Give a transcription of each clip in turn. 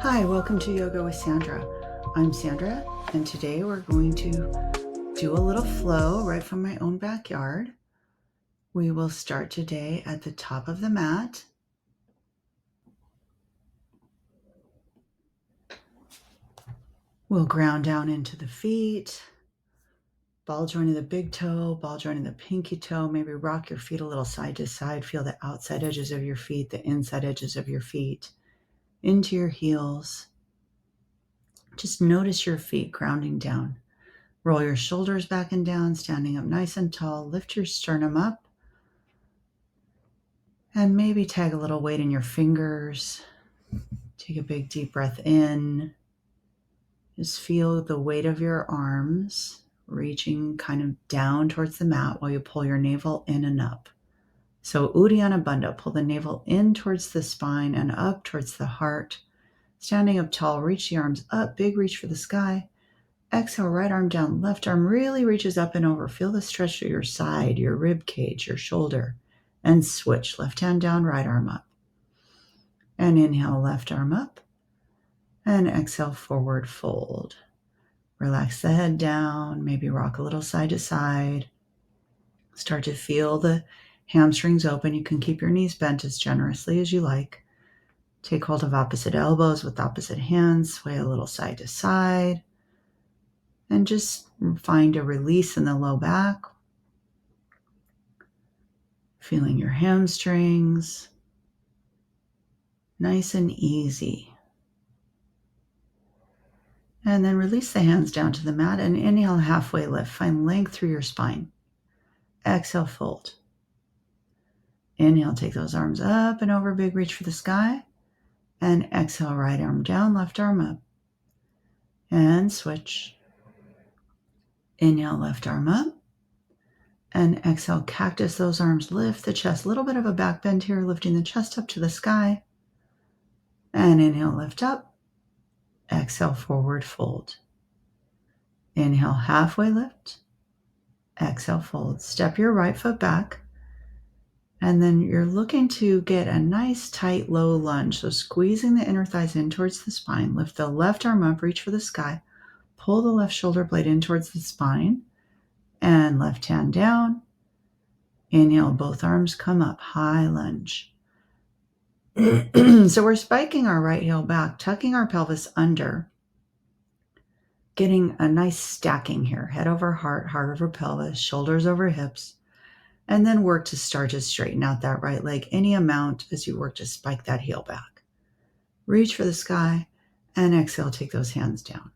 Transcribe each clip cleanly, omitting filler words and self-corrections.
Hi, welcome to Yoga with Sandra. I'm Sandra, and today we're going to do a little flow right from my own backyard. We will start today at the top of the mat. We'll ground down into the feet, ball jointing the big toe, ball jointing the pinky toe. Maybe rock your feet a little side to side. Feel the outside edges of your feet, the inside edges of your feet, into your heels. Just notice your feet grounding down. Roll your shoulders back and down, standing up nice and tall. Lift your sternum up. And maybe tag a little weight in your fingers. Take a big deep breath in. Just feel the weight of your arms reaching kind of down towards the mat while you pull your navel in and up. So Uddiyana Bandha, pull the navel in towards the spine and up towards the heart. Standing up tall, reach the arms up, big reach for the sky. Exhale, right arm down, left arm really reaches up and over. Feel the stretch to your side, your rib cage, your shoulder. And switch, left hand down, right arm up. And inhale, left arm up. And exhale, forward fold. Relax the head down, maybe rock a little side to side. Start to feel the hamstrings open. You can keep your knees bent as generously as you like. Take hold of opposite elbows with opposite hands, sway a little side to side. And just find a release in the low back. Feeling your hamstrings. Nice and easy. And then release the hands down to the mat and inhale, halfway lift. Find length through your spine. Exhale, fold. Inhale, take those arms up and over, big reach for the sky. And exhale, right arm down, left arm up. And switch. Inhale, left arm up. And exhale, cactus those arms, lift the chest. A little bit of a back bend here, lifting the chest up to the sky. And inhale, lift up. Exhale, forward fold. Inhale, halfway lift. Exhale, fold. Step your right foot back. And then you're looking to get a nice tight low lunge. So squeezing the inner thighs in towards the spine. Lift the left arm up, reach for the sky. Pull the left shoulder blade in towards the spine. And left hand down. Inhale, both arms come up, high lunge. So we're spiking our right heel back, tucking our pelvis under. Getting a nice stacking here. Head over heart, heart over pelvis, shoulders over hips. And then work to start to straighten out that right leg any amount as you work to spike that heel back. Reach for the sky and exhale, take those hands down.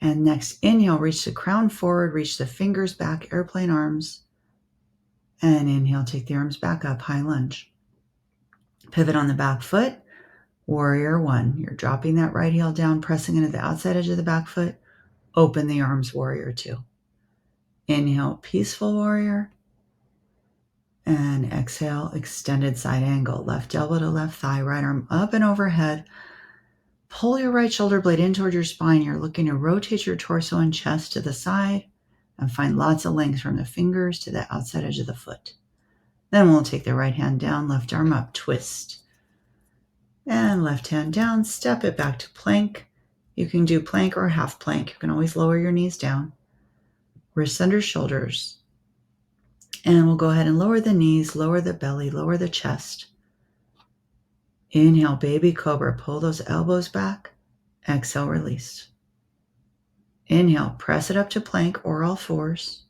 And next, inhale, reach the crown forward, reach the fingers back, airplane arms. And inhale, take the arms back up, high lunge. Pivot on the back foot, warrior one. You're dropping that right heel down, pressing into the outside edge of the back foot. Open the arms, warrior two. Inhale, peaceful warrior. And exhale, extended side angle. Left elbow to left thigh, right arm up and overhead. Pull your right shoulder blade in toward your spine. You're looking to rotate your torso and chest to the side and find lots of length from the fingers to the outside edge of the foot. Then we'll take the right hand down, left arm up, twist. And left hand down, step it back to plank. You can do plank or half plank. You can always lower your knees down. Wrists under shoulders. And we'll go ahead and lower the knees, lower the belly, lower the chest. Inhale, baby cobra. Pull those elbows back. Exhale, release. Inhale, press it up to plank or all fours.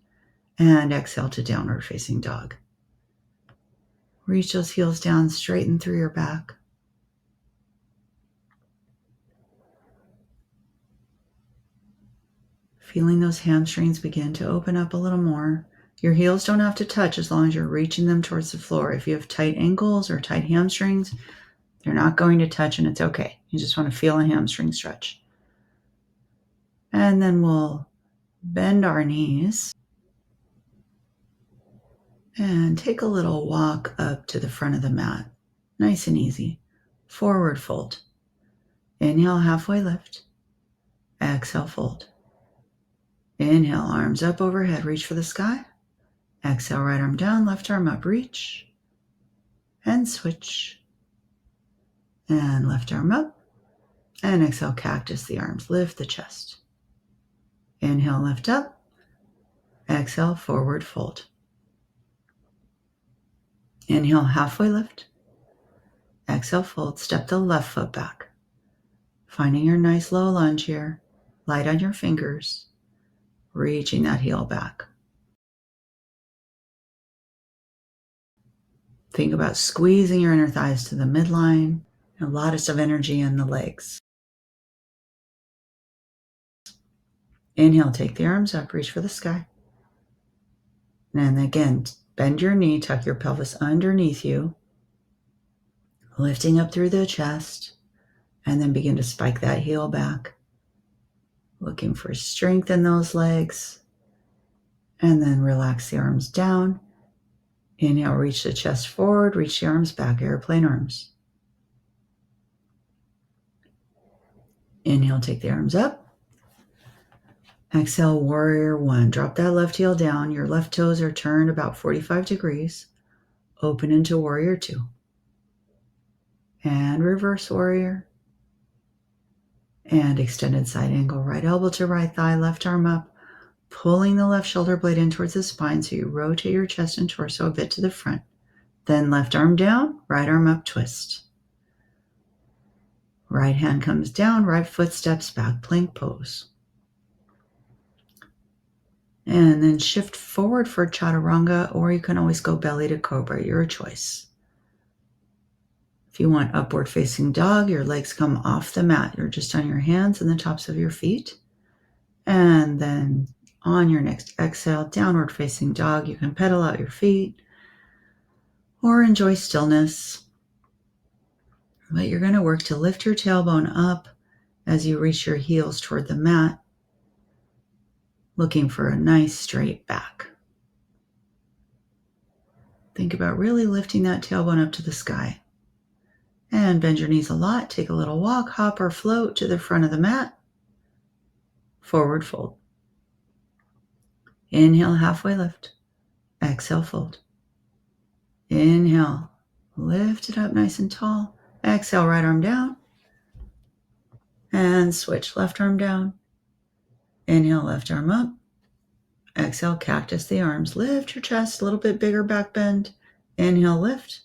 And exhale to downward facing dog. Reach those heels down, straighten through your back. Feeling those hamstrings begin to open up a little more. Your heels don't have to touch as long as you're reaching them towards the floor. If you have tight ankles or tight hamstrings, they're not going to touch and it's okay. You just want to feel a hamstring stretch. And then we'll bend our knees and take a little walk up to the front of the mat. Nice and easy. Forward fold. Inhale, halfway lift. Exhale, fold. Inhale, arms up overhead, reach for the sky. Exhale, right arm down, left arm up, reach. And switch. And left arm up. And exhale, cactus the arms, lift the chest. Inhale, lift up. Exhale, forward fold. Inhale, halfway lift. Exhale, fold. Step the left foot back. Finding your nice low lunge here. Light on your fingers. Reaching that heel back. Think about squeezing your inner thighs to the midline. A lot of energy in the legs. Inhale, take the arms up, reach for the sky. And again, bend your knee, tuck your pelvis underneath you. Lifting up through the chest. And then begin to spike that heel back. Looking for strength in those legs. And then relax the arms down. Inhale, reach the chest forward, reach the arms back, airplane arms. Inhale, take the arms up. Exhale, warrior one. Drop that left heel down. Your left toes are turned about 45 degrees. Open into warrior two. And reverse warrior. And extended side angle, right elbow to right thigh, left arm up. Pulling the left shoulder blade in towards the spine so you rotate your chest and torso a bit to the front. Then left arm down, right arm up, twist. Right hand comes down, right foot steps back, plank pose. And then shift forward for chaturanga, or you can always go belly to cobra, your choice. If you want upward facing dog, your legs come off the mat. You're just on your hands and the tops of your feet. And then on your next exhale, downward facing dog, you can pedal out your feet or enjoy stillness. But you're going to work to lift your tailbone up as you reach your heels toward the mat, looking for a nice straight back. Think about really lifting that tailbone up to the sky. And bend your knees a lot. Take a little walk, hop, or float to the front of the mat. Forward fold. Inhale, halfway lift. Exhale, fold. Inhale, lift it up nice and tall. Exhale, right arm down. And switch, left arm down. Inhale, left arm up. Exhale, cactus the arms. Lift your chest, a little bit bigger back bend. Inhale, lift.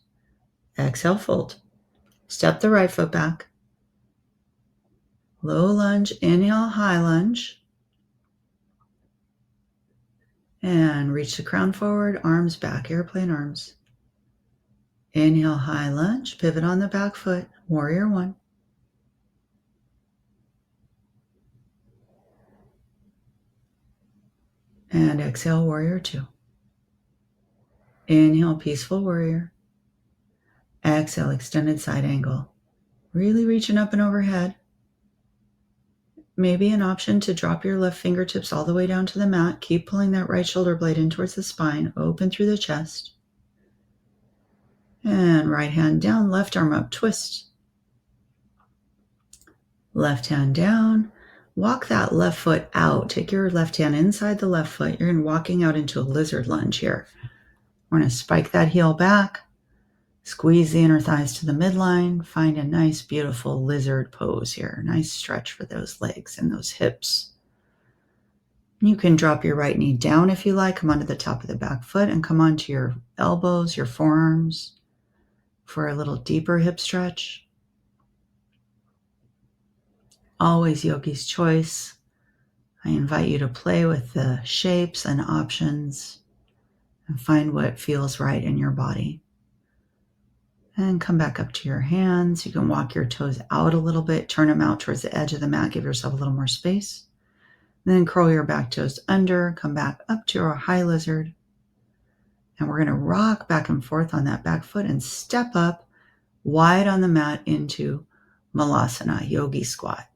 Exhale, fold. Step the right foot back. Low lunge, inhale, high lunge. And reach the crown forward, arms back, airplane arms. Inhale, high lunge, pivot on the back foot, warrior one. And exhale, warrior two. Inhale, peaceful warrior. Exhale, extended side angle. Really reaching up and overhead. Maybe an option to drop your left fingertips all the way down to the mat. Keep pulling that right shoulder blade in towards the spine, open through the chest. And right hand down, left arm up, twist. Left hand down. Walk that left foot out. Take your left hand inside the left foot. You're walking out into a lizard lunge here. We're going to spike that heel back. Squeeze the inner thighs to the midline. Find a nice, beautiful lizard pose here. Nice stretch for those legs and those hips. You can drop your right knee down if you like. Come onto the top of the back foot and come onto your elbows, your forearms for a little deeper hip stretch. Always yogi's choice. I invite you to play with the shapes and options and find what feels right in your body. And come back up to your hands. You can walk your toes out a little bit, turn them out towards the edge of the mat, give yourself a little more space. Then curl your back toes under, come back up to our high lizard. And we're going to rock back and forth on that back foot and step up wide on the mat into Malasana, Yogi Squat.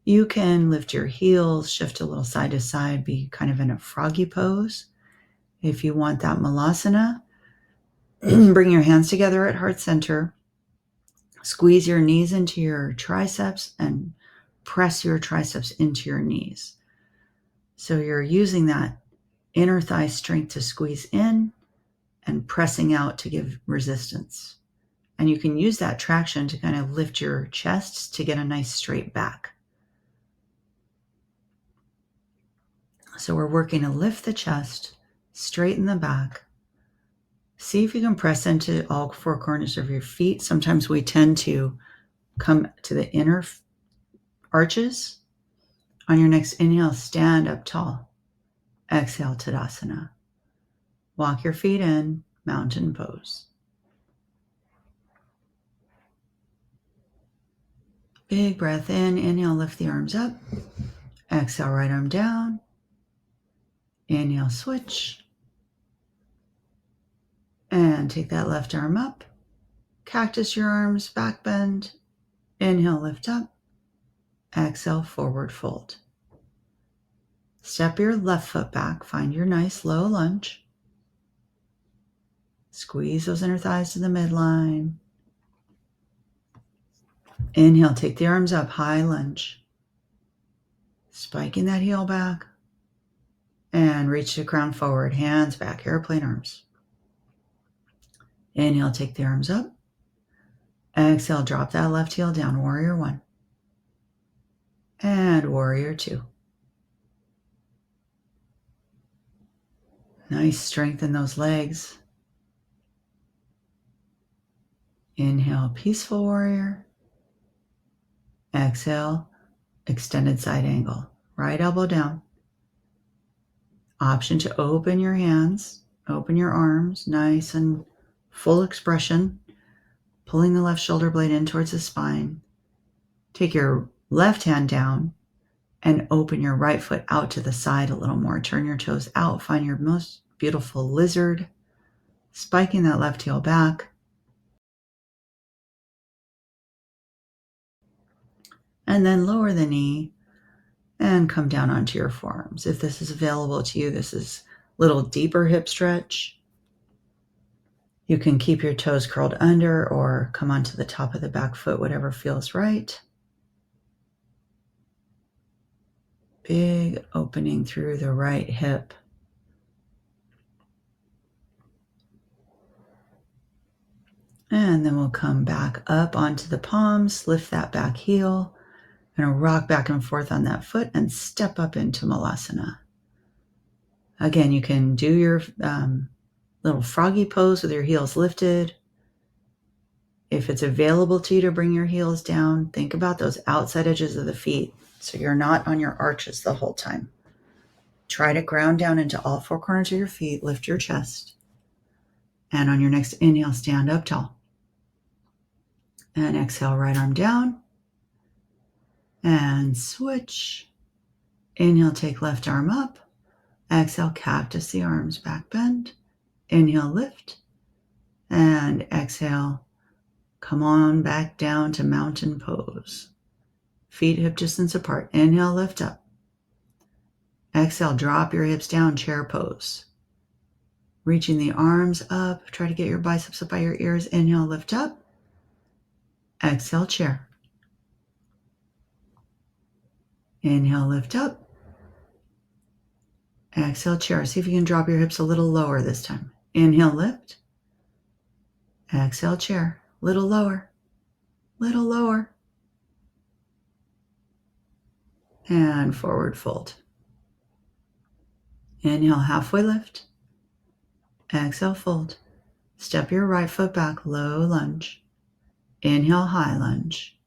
You can lift your heels, shift a little side to side, be kind of in a froggy pose. If you want that Malasana, bring your hands together at heart center. Squeeze your knees into your triceps and press your triceps into your knees. So you're using that inner thigh strength to squeeze in and pressing out to give resistance. And you can use that traction to kind of lift your chest to get a nice straight back. So we're working to lift the chest, straighten the back. See if you can press into all four corners of your feet. Sometimes we tend to come to the inner arches. On your next inhale, stand up tall. Exhale, Tadasana. Walk your feet in, mountain pose. Big breath in. Inhale, lift the arms up. Exhale, right arm down. Inhale, switch. And take that left arm up. Cactus your arms, back bend. Inhale, lift up. Exhale, forward fold. Step your left foot back. Find your nice low lunge. Squeeze those inner thighs to the midline. Inhale, take the arms up, high lunge. Spiking that heel back. And reach the crown forward, hands back, airplane arms. Inhale, take the arms up. Exhale, drop that left heel down, warrior one. And warrior two. Nice strength in those legs. Inhale, peaceful warrior. Exhale, extended side angle. Right elbow down. Option to open your hands, open your arms, nice and full expression. Pulling the left shoulder blade in towards the spine. Take your left hand down and open your right foot out to the side a little more. Turn your toes out. Find your most beautiful lizard. Spiking that left heel back. And then lower the knee and come down onto your forearms. If this is available to you, this is a little deeper hip stretch. You can keep your toes curled under or come onto the top of the back foot, whatever feels right. Big opening through the right hip. And then we'll come back up onto the palms, lift that back heel, and rock back and forth on that foot and step up into Malasana. Again, you can do your little froggy pose with your heels lifted. If it's available to you to bring your heels down, think about those outside edges of the feet so you're not on your arches the whole time. Try to ground down into all four corners of your feet, lift your chest. And on your next inhale, stand up tall. And exhale, right arm down. And switch. Inhale, take left arm up. Exhale, cactus the arms, back bend. Inhale, lift. And exhale, come on back down to mountain pose. Feet hip distance apart. Inhale, lift up. Exhale, drop your hips down, chair pose. Reaching the arms up. Try to get your biceps up by your ears. Inhale, lift up. Exhale, chair. Inhale, lift up. Exhale, chair. See if you can drop your hips a little lower this time. Inhale, lift. Exhale, chair. Little lower. Little lower. And forward fold. Inhale, halfway lift. Exhale, fold. Step your right foot back, low lunge. Inhale, high lunge.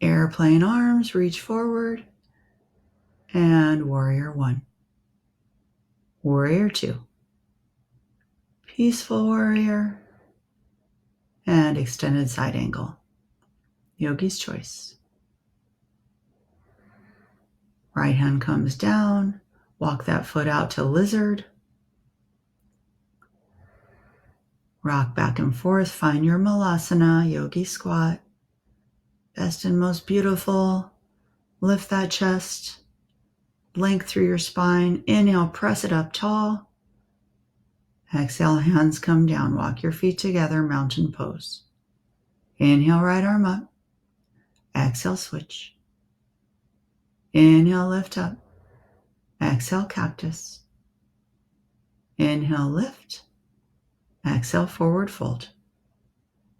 Airplane arms, reach forward. And warrior one. Warrior two. Peaceful warrior. And extended side angle. Yogi's choice. Right hand comes down. Walk that foot out to lizard. Rock back and forth. Find your Malasana, Yogi Squat. Best and most beautiful. Lift that chest. Length through your spine. Inhale, press it up tall. Exhale, hands come down. Walk your feet together, mountain pose. Inhale, right arm up. Exhale, switch. Inhale, lift up. Exhale, cactus. Inhale, lift. Exhale, forward fold.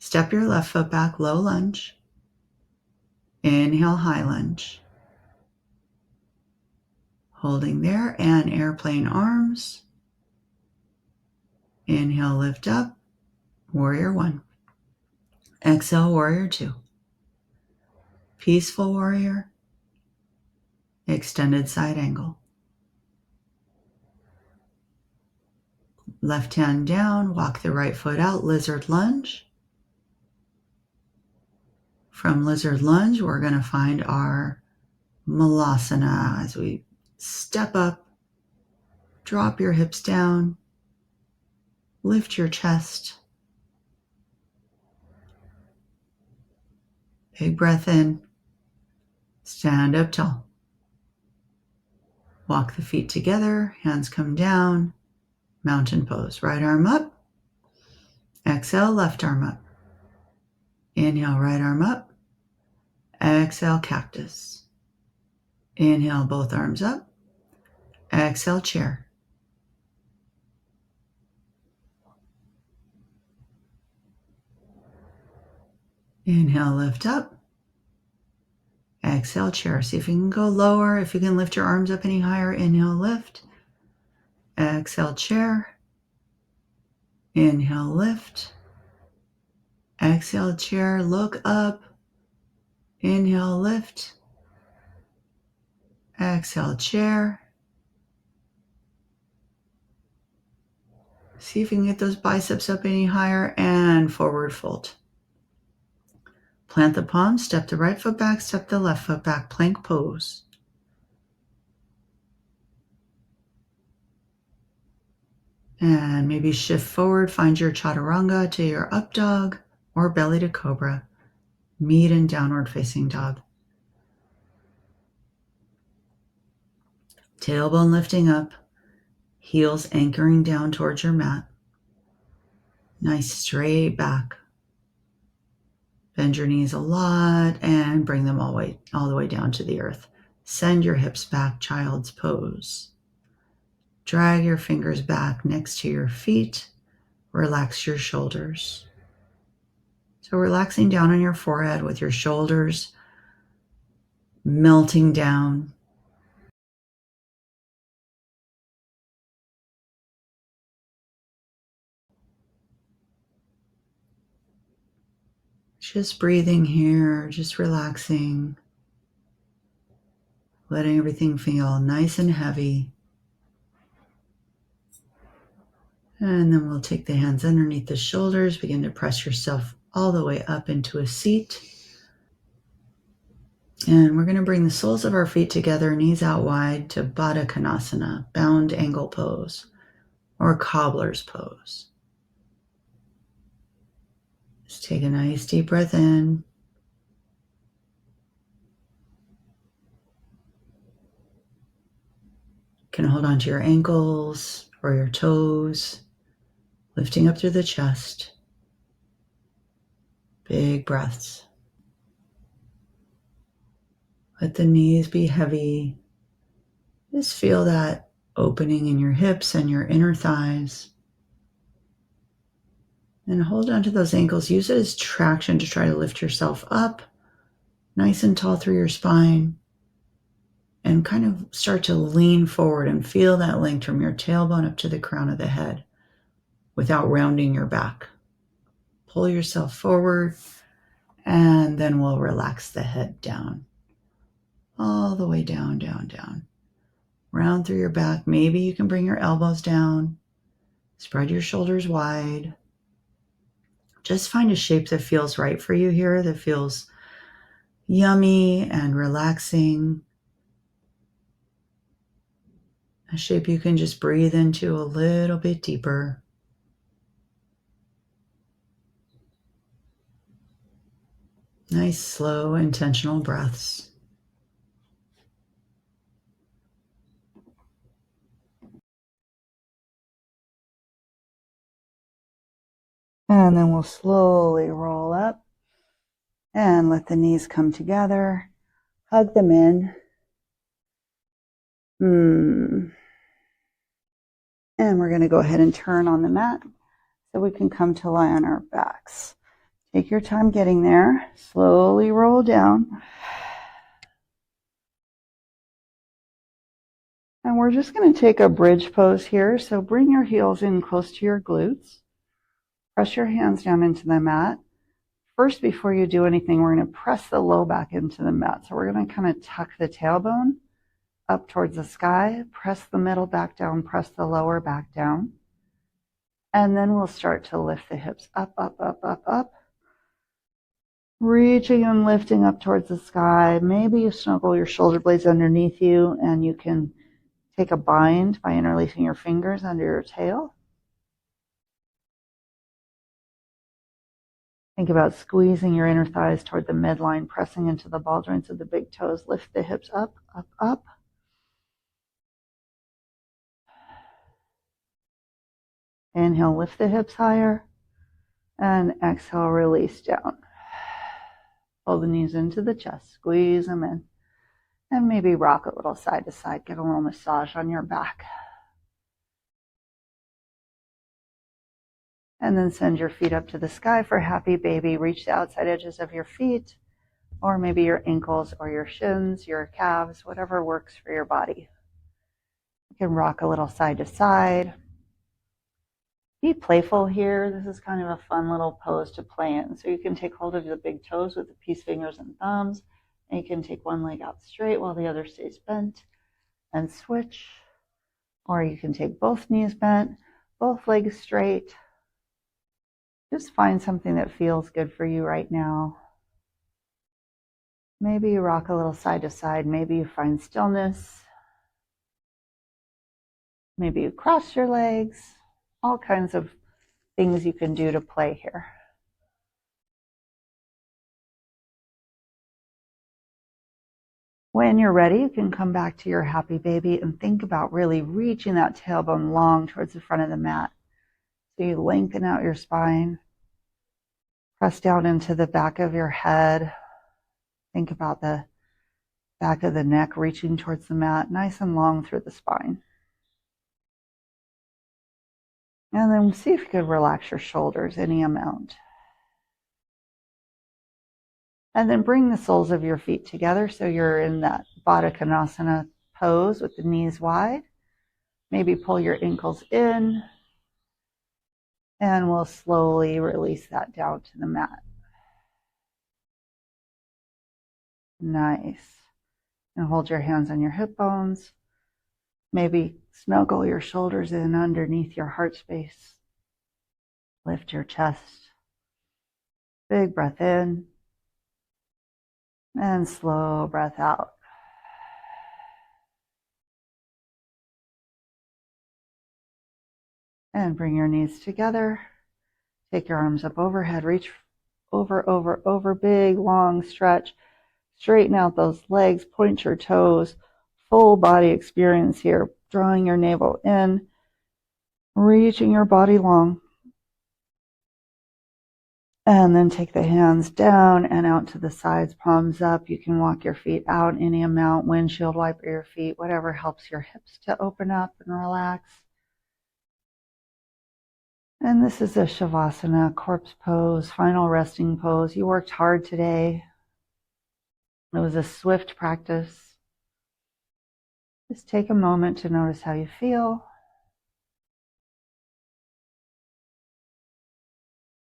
Step your left foot back, low lunge. Inhale, high lunge. Holding there, and airplane arms. Inhale, lift up. Warrior one. Exhale, warrior two. Peaceful warrior. Extended side angle. Left hand down, walk the right foot out, lizard lunge. From lizard lunge, we're going to find our malasana as we step up, drop your hips down, lift your chest. Big breath in, stand up tall. Walk the feet together, hands come down, mountain pose. Right arm up, exhale, left arm up. Inhale, right arm up, exhale, cactus. Inhale, both arms up, exhale, chair. Inhale, lift up. Exhale, chair. See if you can go lower. If you can lift your arms up any higher, inhale, lift. Exhale, chair. Inhale, lift. Exhale, chair. Look up. Inhale, lift. Exhale, chair. See if you can get those biceps up any higher, and forward fold. Plant the palms, step the right foot back, step the left foot back, plank pose. And maybe shift forward, find your chaturanga to your up dog or belly to cobra. Meet in downward facing dog. Tailbone lifting up, heels anchoring down towards your mat. Nice straight back. Bend your knees a lot and bring them all the way down to the earth. Send your hips back, child's pose. Drag your fingers back next to your feet. Relax your shoulders. So relaxing down on your forehead with your shoulders melting down. Just breathing here, just relaxing. Letting everything feel nice and heavy. And then we'll take the hands underneath the shoulders, begin to press yourself all the way up into a seat. And we're going to bring the soles of our feet together, knees out wide, to Baddha Konasana, bound angle pose, or cobbler's pose. Just take a nice deep breath in. You can hold onto your ankles or your toes, lifting up through the chest. Big breaths. Let the knees be heavy. Just feel that opening in your hips and your inner thighs. And hold onto those ankles. Use it as traction to try to lift yourself up, nice and tall through your spine. And kind of start to lean forward and feel that length from your tailbone up to the crown of the head without rounding your back. Pull yourself forward, and then we'll relax the head down. All the way down, down, down. Round through your back. Maybe you can bring your elbows down. Spread your shoulders wide. Just find a shape that feels right for you here, that feels yummy and relaxing. A shape you can just breathe into a little bit deeper. Nice, slow, intentional breaths. And then we'll slowly roll up and let the knees come together. Hug them in. And we're going to go ahead and turn on the mat so we can come to lie on our backs. Take your time getting there. Slowly roll down. And we're just going to take a bridge pose here. So bring your heels in close to your glutes. Press your hands down into the mat. First, before you do anything, we're going to press the low back into the mat. So we're going to kind of tuck the tailbone up towards the sky. Press the middle back down. Press the lower back down. And then we'll start to lift the hips up, up, up, up, up. Reaching and lifting up towards the sky. Maybe you snuggle your shoulder blades underneath you and you can take a bind by interlacing your fingers under your tail. Think about squeezing your inner thighs toward the midline, pressing into the ball joints of the big toes. Lift the hips up, up, up. Inhale, lift the hips higher. And exhale, release down. Pull the knees into the chest, squeeze them in. And maybe rock a little side to side, get a little massage on your back. And then send your feet up to the sky for happy baby. Reach the outside edges of your feet, or maybe your ankles or your shins, your calves, whatever works for your body. You can rock a little side to side. Be playful here. This is kind of a fun little pose to play in. So you can take hold of the big toes with the peace fingers and thumbs, and you can take one leg out straight while the other stays bent and switch. Or you can take both knees bent, both legs straight. Just find something that feels good for you right now. Maybe you rock a little side to side. Maybe you find stillness. Maybe you cross your legs. All kinds of things you can do to play here. When you're ready, you can come back to your happy baby and think about really reaching that tailbone long towards the front of the mat. So you lengthen out your spine. Press down into the back of your head. Think about the back of the neck reaching towards the mat, nice and long through the spine. And then see if you could relax your shoulders any amount. And then bring the soles of your feet together so you're in that Baddha Konasana pose with the knees wide. Maybe pull your ankles in, and we'll slowly release that down to the mat. Nice. And hold your hands on your hip bones. Maybe snuggle your shoulders in underneath your heart space. Lift your chest. Big breath in. And slow breath out. And bring your knees together. Take your arms up overhead. Reach over. Big, long stretch. Straighten out those legs. Point your toes. Full body experience here. Drawing your navel in. Reaching your body long. And then take the hands down and out to the sides, palms up. You can walk your feet out any amount, windshield wiper your feet, whatever helps your hips to open up and relax. And this is a Shavasana, corpse pose, final resting pose. You worked hard today. It was a swift practice. Just take a moment to notice how you feel.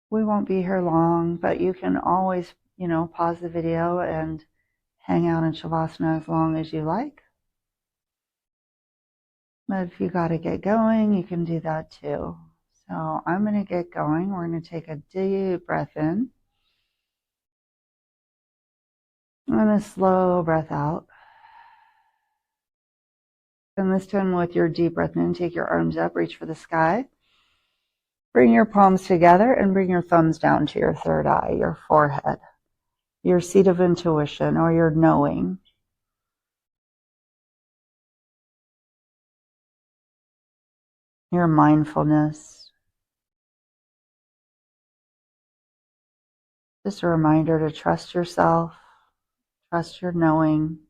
We won't be here long, but you can always, pause the video and hang out in Shavasana as long as you like. But if you got to get going, you can do that too. So I'm going to get going. We're going to take a deep breath in and a slow breath out. And this time with your deep breath in, take your arms up, reach for the sky. Bring your palms together and bring your thumbs down to your third eye, your forehead, your seat of intuition or your knowing. Your mindfulness. Just a reminder to trust yourself, trust your knowing.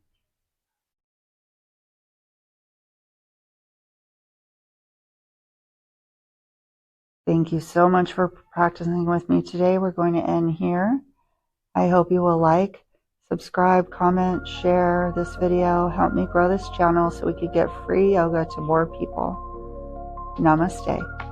Thank you so much for practicing with me today. We're going to end here. I hope you will like, subscribe, comment, share this video. Help me grow this channel so we could get free yoga to more people. Namaste.